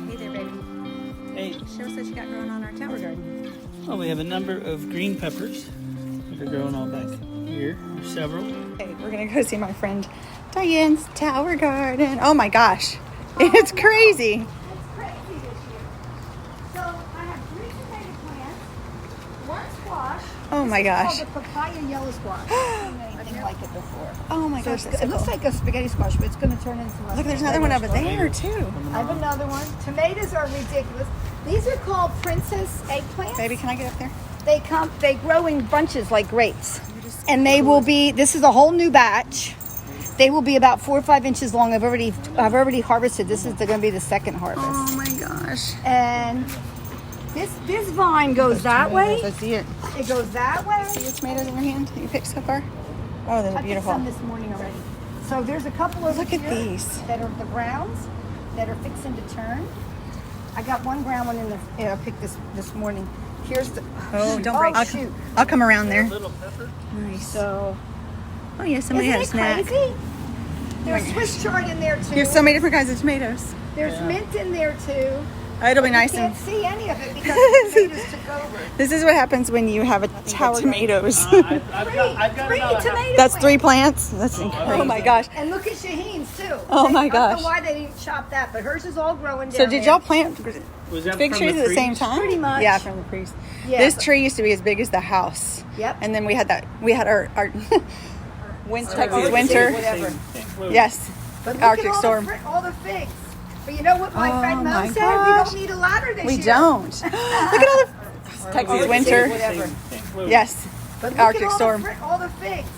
Hey there, baby. Hey. Show us what you got growing on our tower garden. Well, we have a number of green peppers that are growing all back here. There's several. Okay, we're gonna go see my friend Diane's tower garden. Oh my gosh, it's crazy. It's crazy this year. So I have 3 tomato plants, 1 squash. Oh my gosh. This is called the papaya yellow squash. I've never seen anything like it before. Oh my So gosh, it's, that's so it looks cool. like a spaghetti squash, but it's going to turn into a Look, there's another one over regular there too. I have another one. Tomatoes are ridiculous. These are called princess eggplants. Baby, can I get up there? They grow in bunches like grapes. And they will be, this is a whole new batch. They will be about 4 or 5 inches long. I've already harvested. This is going to be the second harvest. Oh my gosh. And this vine goes that way. I see it. It goes that way. See your tomatoes in your hand that you picked so far? Oh, they're I picked beautiful. some this morning already. So there's a couple over Look at here these. that are the browns that are fixing to turn. I got one brown one in the I picked this morning. Here's the Oh, don't break. shoot. I'll come around there. Little pepper. Nice. So Oh yeah, somebody isn't had a it snack. crazy? There's Swiss chard in there too. There's so many different kinds of tomatoes. There's mint in there too. It'll be You nice can't and see any of it because the tomatoes took over. this is what happens when you have a tower of tomatoes. I've got Three about tomato That's plants. 3 plants. That's incredible. Oh my gosh. And look at Shaheen's too. Oh my I gosh. don't know why they didn't chop that, but hers is all growing down So did there. y'all plant Was that fig from trees the at the same trees? time? Pretty much. Yeah, from the trees. Yeah, This but- tree used to be as big as the house. Yep. And then we had our winter, Texas Oh, winter. whatever. Yes. But look Arctic at all storm. all the figs. But you know what my Oh friend Mo my said? gosh. We don't need a ladder this We year. don't. Look at all the Texas winter. Whatever. Yes. But look Arctic at all storm. all the figs.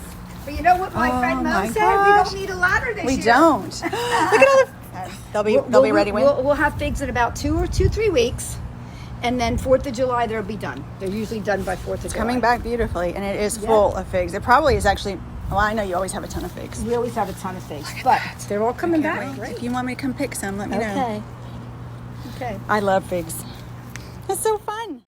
But you know what my Oh friend Mo my said? gosh. We don't need a ladder this We year. don't. Look at all the they'll be ready when We'll have figs in about 3 weeks. And then 4th of July, they'll be done. They're usually done by 4th of July. coming back beautifully, and it is full of figs. It probably is actually. Well, I know you always have a ton of figs. We always have a ton of figs. But they're all coming back. Wait, Great. if you want me to come pick some, let me know. Okay. Okay. I love figs. It's so fun.